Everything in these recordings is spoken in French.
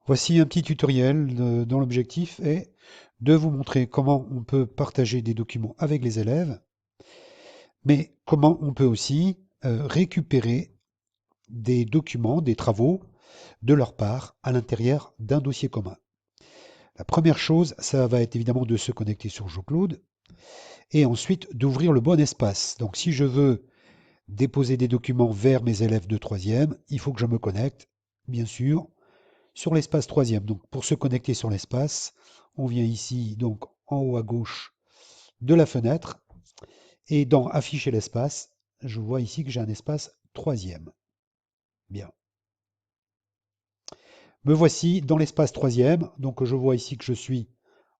Voici un petit tutoriel dont l'objectif est de vous montrer comment on peut partager des documents avec les élèves, mais comment on peut aussi récupérer des documents, des travaux de leur part à l'intérieur d'un dossier commun. La première chose, ça va être évidemment de se connecter sur JoCloud et ensuite d'ouvrir le bon espace. Donc si je veux déposer des documents vers mes élèves de troisième, il faut que je me connecte, bien sûr, sur l'espace troisième. Donc pour se connecter sur l'espace, on vient ici donc en haut à gauche de la fenêtre et dans afficher l'espace, je vois ici que j'ai un espace troisième. Bien. Me voici dans l'espace troisième, donc je vois ici que je suis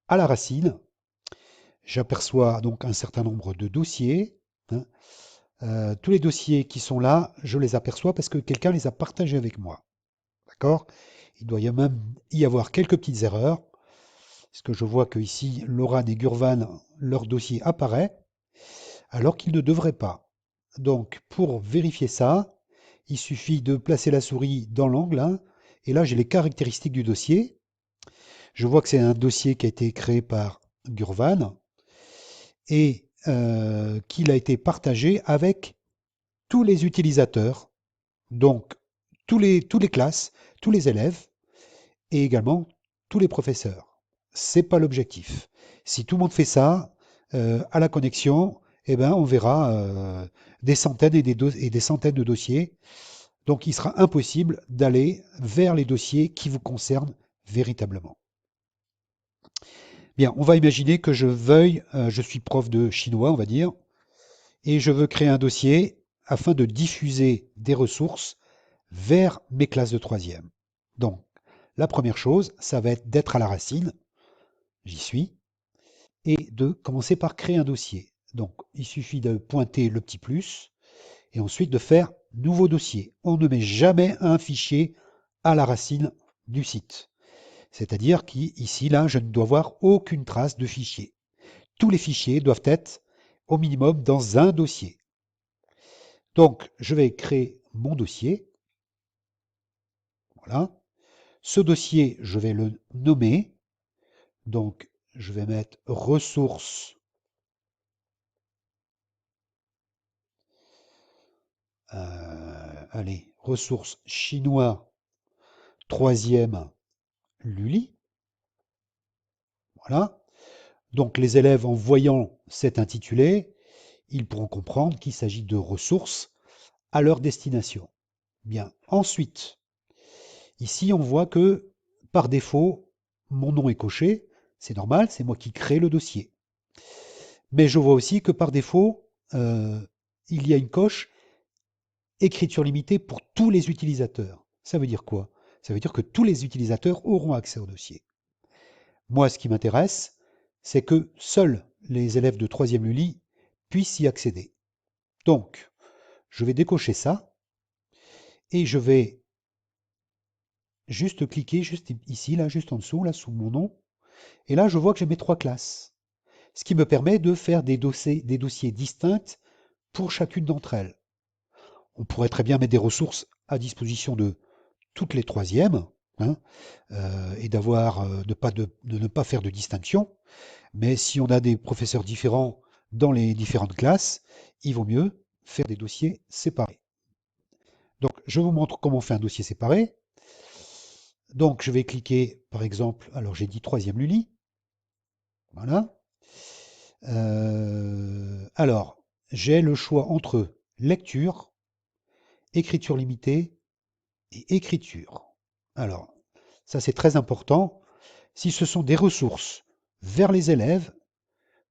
à la racine. J'aperçois donc un certain nombre de dossiers, hein. Tous les dossiers qui sont là, je les aperçois parce que quelqu'un les a partagés avec moi. D'accord? Il doit même y avoir quelques petites erreurs. Parce que je vois que ici, Loran et Gurvan, leur dossier apparaît, alors qu'il ne devrait pas. Donc, pour vérifier ça, il suffit de placer la souris dans l'angle, hein, et là, j'ai les caractéristiques du dossier. Je vois que c'est un dossier qui a été créé par Gurvan et qu'il a été partagé avec tous les utilisateurs, donc tous les classes, tous les élèves et également tous les professeurs. C'est pas l'objectif. Si tout le monde fait ça, à la connexion, eh ben, on verra des centaines et des centaines de dossiers. Donc il sera impossible d'aller vers les dossiers qui vous concernent véritablement. Bien, on va imaginer que je suis prof de chinois, on va dire, et je veux créer un dossier afin de diffuser des ressources vers mes classes de troisième. Donc, la première chose, ça va être d'être à la racine, j'y suis, et de commencer par créer un dossier. Donc, il suffit de pointer le petit plus et ensuite de faire nouveau dossier. On ne met jamais un fichier à la racine du site. C'est-à-dire qu'ici, là, je ne dois voir aucune trace de fichier. Tous les fichiers doivent être au minimum dans un dossier. Donc, je vais créer mon dossier. Voilà. Ce dossier, je vais le nommer. Donc, je vais mettre ressources. Allez, ressources chinois troisième Lully. Voilà. Donc les élèves, en voyant cet intitulé, ils pourront comprendre qu'il s'agit de ressources à leur destination. Bien. Ensuite, ici, on voit que par défaut, mon nom est coché. C'est normal, c'est moi qui crée le dossier. Mais je vois aussi que par défaut, il y a une coche écriture limitée pour tous les utilisateurs. Ça veut dire quoi? Ça veut dire que tous les utilisateurs auront accès au dossier. Moi, ce qui m'intéresse, c'est que seuls les élèves de troisième Lully puissent y accéder. Donc, je vais décocher ça et je vais juste cliquer juste ici, là, juste en dessous, là, sous mon nom. Et là, je vois que j'ai mes trois classes. Ce qui me permet de faire des dossiers distincts pour chacune d'entre elles. On pourrait très bien mettre des ressources à disposition de toutes les troisièmes, hein, et de ne pas faire de distinction. Mais si on a des professeurs différents dans les différentes classes, il vaut mieux faire des dossiers séparés. Donc, je vous montre comment on fait un dossier séparé. Donc, je vais cliquer, par exemple, alors j'ai dit troisième Lully. Voilà. Alors, j'ai le choix entre lecture, écriture limitée et écriture. Alors, ça c'est très important. Si ce sont des ressources vers les élèves,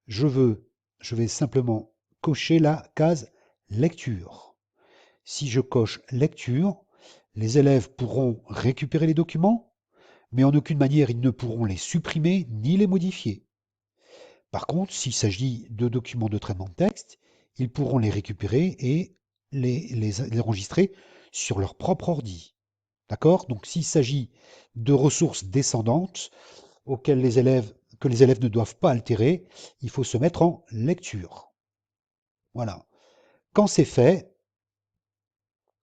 je vais simplement cocher la case lecture. Si je coche lecture, les élèves pourront récupérer les documents, mais en aucune manière ils ne pourront les supprimer ni les modifier. Par contre, s'il s'agit de documents de traitement de texte, ils pourront les récupérer et les enregistrer sur leur propre ordi. D'accord? Donc s'il s'agit de ressources descendantes que les élèves ne doivent pas altérer, il faut se mettre en lecture. Voilà. Quand c'est fait,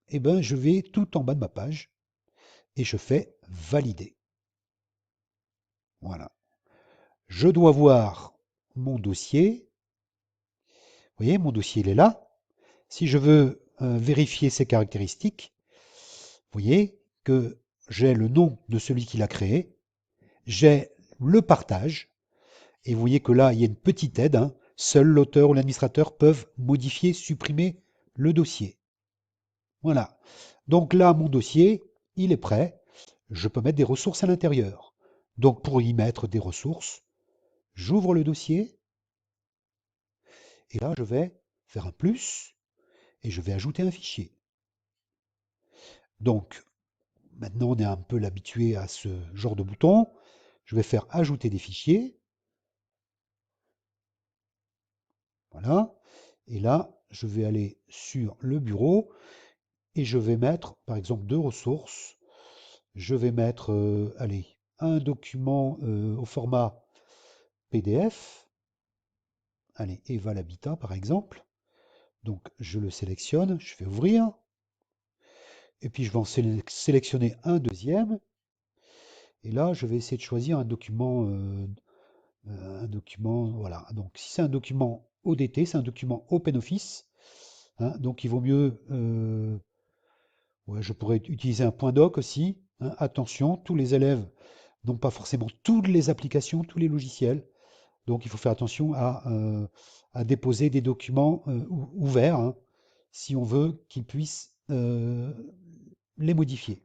eh ben, je vais tout en bas de ma page et je fais valider. Voilà. Je dois voir mon dossier. Vous voyez, mon dossier, il est là. Si je veux vérifier ses caractéristiques, vous voyez que j'ai le nom de celui qui l'a créé, j'ai le partage, et vous voyez que là, il y a une petite aide, hein. Seul l'auteur ou l'administrateur peuvent modifier, supprimer le dossier. Voilà. Donc là, mon dossier, il est prêt. Je peux mettre des ressources à l'intérieur. Donc pour y mettre des ressources, j'ouvre le dossier, et là, je vais faire un plus, et je vais ajouter un fichier. Donc, maintenant, on est un peu habitué à ce genre de bouton. Je vais faire ajouter des fichiers. Voilà. Et là, je vais aller sur le bureau et je vais mettre, par exemple, deux ressources. Je vais mettre, allez, un document au format PDF. Allez, Eval Habitat, par exemple. Donc, je le sélectionne, je fais ouvrir. Et puis, je vais en sélectionner un deuxième. Et là, je vais essayer de choisir un document, voilà. Donc, si c'est un document ODT, c'est un document OpenOffice, hein, donc il vaut mieux, ouais, je pourrais utiliser un point doc aussi, hein. Attention, tous les élèves n'ont pas forcément toutes les applications, tous les logiciels, donc il faut faire attention à déposer des documents ouverts, hein, si on veut qu'ils puissent les modifier.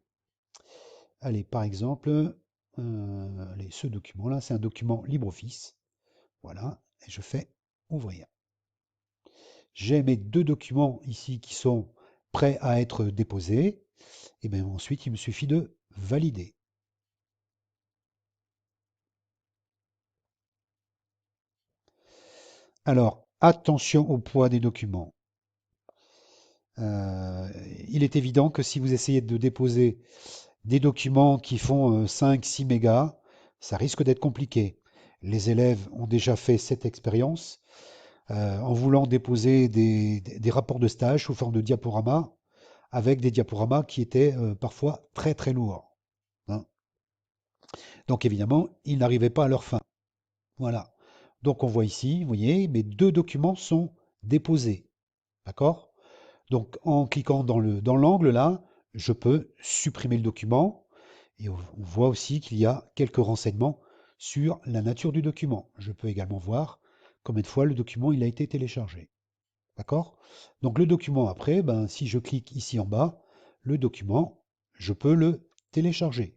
Allez, par exemple, allez, ce document-là, c'est un document LibreOffice. Voilà, et je fais ouvrir. J'ai mes deux documents ici qui sont prêts à être déposés. Et bien ensuite, il me suffit de valider. Alors, attention au poids des documents. Euh, il est évident que si vous essayez de déposer des documents qui font 5-6 mégas, ça risque d'être compliqué. Les élèves ont déjà fait cette expérience en voulant déposer des rapports de stage sous forme de diaporamas, avec des diaporamas qui étaient parfois très très lourds, hein. Donc évidemment, ils n'arrivaient pas à leur fin. Voilà. Donc on voit ici, vous voyez, mes deux documents sont déposés. D'accord? Donc en cliquant dans l'angle là, je peux supprimer le document. Et on voit aussi qu'il y a quelques renseignements sur la nature du document. Je peux également voir combien de fois le document il a été téléchargé. D'accord? Donc le document après, ben, si je clique ici en bas, le document, je peux le télécharger.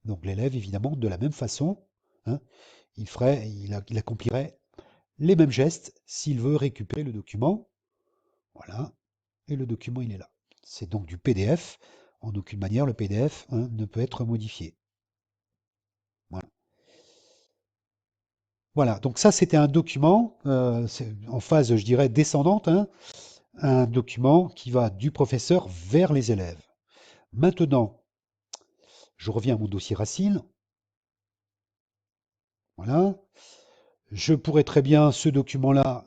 Donc l'élève, évidemment, de la même façon, hein, il accomplirait les mêmes gestes s'il veut récupérer le document. Voilà, et le document, il est là. C'est donc du PDF. En aucune manière, le PDF, hein, ne peut être modifié. Voilà. Voilà, donc ça, c'était un document en phase, je dirais, descendante, hein, un document qui va du professeur vers les élèves. Maintenant, je reviens à mon dossier Racine. Voilà. Je pourrais très bien, ce document-là,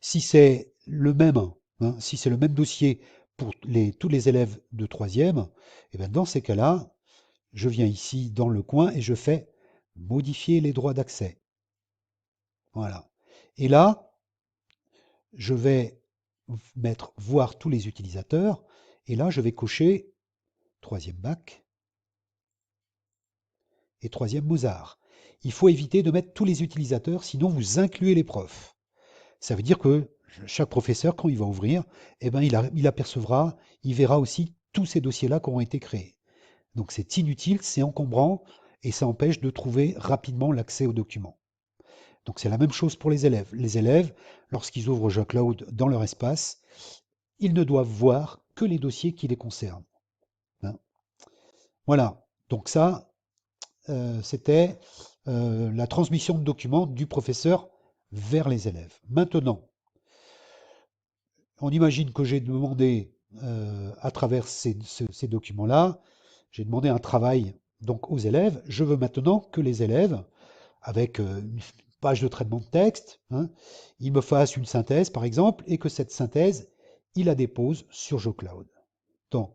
si c'est le même, hein, si c'est le même dossier pour tous les élèves de troisième, et bien dans ces cas-là, je viens ici dans le coin et je fais modifier les droits d'accès. Voilà. Et là, je vais mettre voir tous les utilisateurs. Et là, je vais cocher troisième bac et troisième Mozart. Il faut éviter de mettre tous les utilisateurs, sinon vous incluez les profs. Ça veut dire que chaque professeur, quand il va ouvrir, eh ben, il apercevra, il verra aussi tous ces dossiers-là qui ont été créés. Donc c'est inutile, c'est encombrant et ça empêche de trouver rapidement l'accès aux documents. Donc c'est la même chose pour les élèves. Les élèves, lorsqu'ils ouvrent JCloud dans leur espace, ils ne doivent voir que les dossiers qui les concernent, hein. Voilà. Donc ça, c'était la transmission de documents du professeur vers les élèves. Maintenant, on imagine que j'ai demandé à travers ces documents-là, j'ai demandé un travail donc aux élèves. Je veux maintenant que les élèves, avec une page de traitement de texte, hein, ils me fassent une synthèse par exemple, et que cette synthèse, ils la déposent sur JCloud. Donc,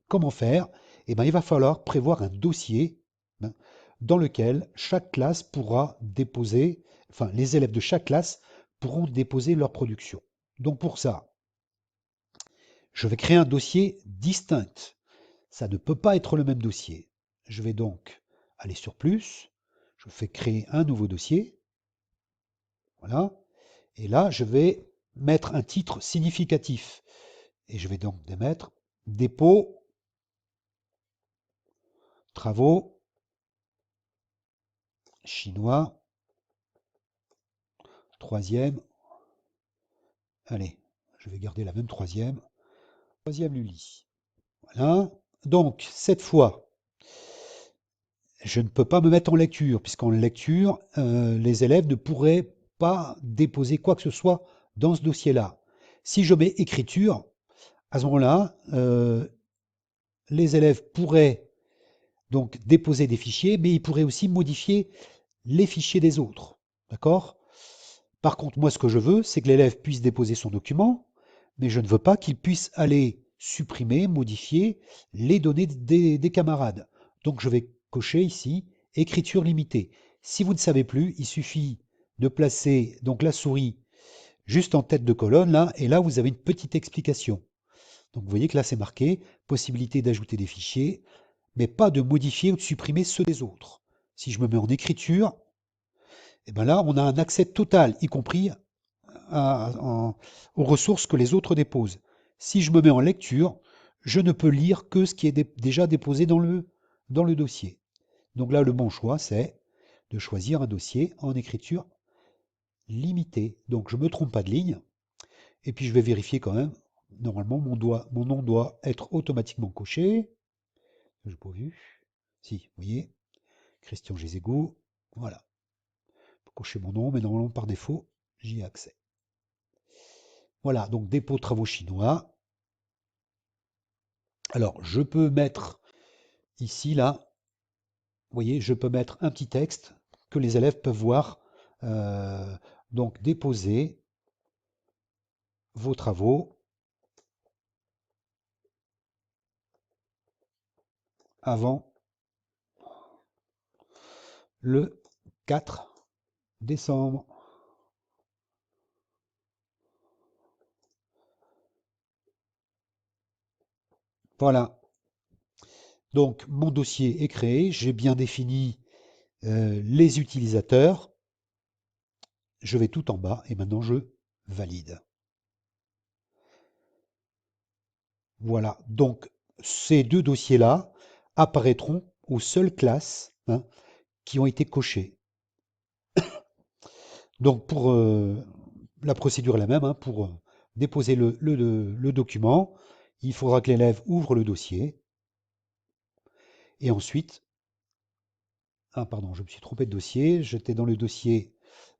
comment faire? Eh bien, il va falloir prévoir un dossier, hein, dans lequel chaque classe pourra déposer, enfin les élèves de chaque classe pourront déposer leur production. Donc pour ça, je vais créer un dossier distinct. Ça ne peut pas être le même dossier. Je vais donc aller sur plus, je fais créer un nouveau dossier, voilà, et là je vais mettre un titre significatif. Et je vais donc mettre dépôt, travaux, chinois, troisième, allez, je vais garder la même troisième Lully. Voilà, donc cette fois, je ne peux pas me mettre en lecture, puisqu'en lecture, les élèves ne pourraient pas déposer quoi que ce soit dans ce dossier-là. Si je mets écriture, à ce moment-là, les élèves pourraient donc déposer des fichiers, mais ils pourraient aussi modifier les fichiers des autres. D'accord? Par contre, moi, ce que je veux, c'est que l'élève puisse déposer son document, mais je ne veux pas qu'il puisse aller supprimer, modifier les données des camarades. Donc, je vais cocher ici écriture limitée. Si vous ne savez plus, il suffit de placer donc la souris juste en tête de colonne là, et là vous avez une petite explication. Donc vous voyez que là c'est marqué possibilité d'ajouter des fichiers, mais pas de modifier ou de supprimer ceux des autres. Si je me mets en écriture, et bien là on a un accès total, y compris aux ressources que les autres déposent. Si je me mets en lecture, je ne peux lire que ce qui est déjà déposé dans le dossier. Donc là, le bon choix, c'est de choisir un dossier en écriture limitée. Donc je ne me trompe pas de ligne. Et puis je vais vérifier quand même. Normalement, mon nom doit être automatiquement coché. Je n'ai pas vu. Si, vous voyez, Christian Gézégou. Voilà. Pour cocher mon nom, mais normalement, par défaut, j'y ai accès. Voilà, donc dépôt travaux chinois. Alors, je peux mettre ici, là, vous voyez, je peux mettre un petit texte que les élèves peuvent voir. Euh, donc, déposer vos travaux avant le 4 décembre. Voilà. Donc, mon dossier est créé. J'ai bien défini les utilisateurs. Je vais tout en bas et maintenant je valide. Voilà. Donc, ces deux dossiers-là apparaîtront aux seules classes qui ont été cochées. Donc, pour la procédure est la même. Pour déposer le document, il faudra que l'élève ouvre le dossier. Et ensuite, ah pardon, je me suis trompé de dossier. J'étais dans le dossier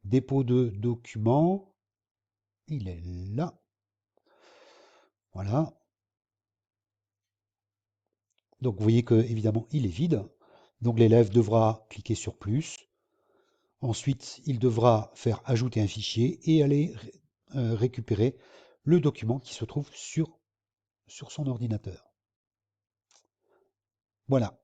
dépôt de document. Il est là. Voilà. Donc vous voyez que évidemment il est vide. Donc l'élève devra cliquer sur plus. Ensuite, il devra faire ajouter un fichier et aller récupérer le document qui se trouve sur son ordinateur. Voilà.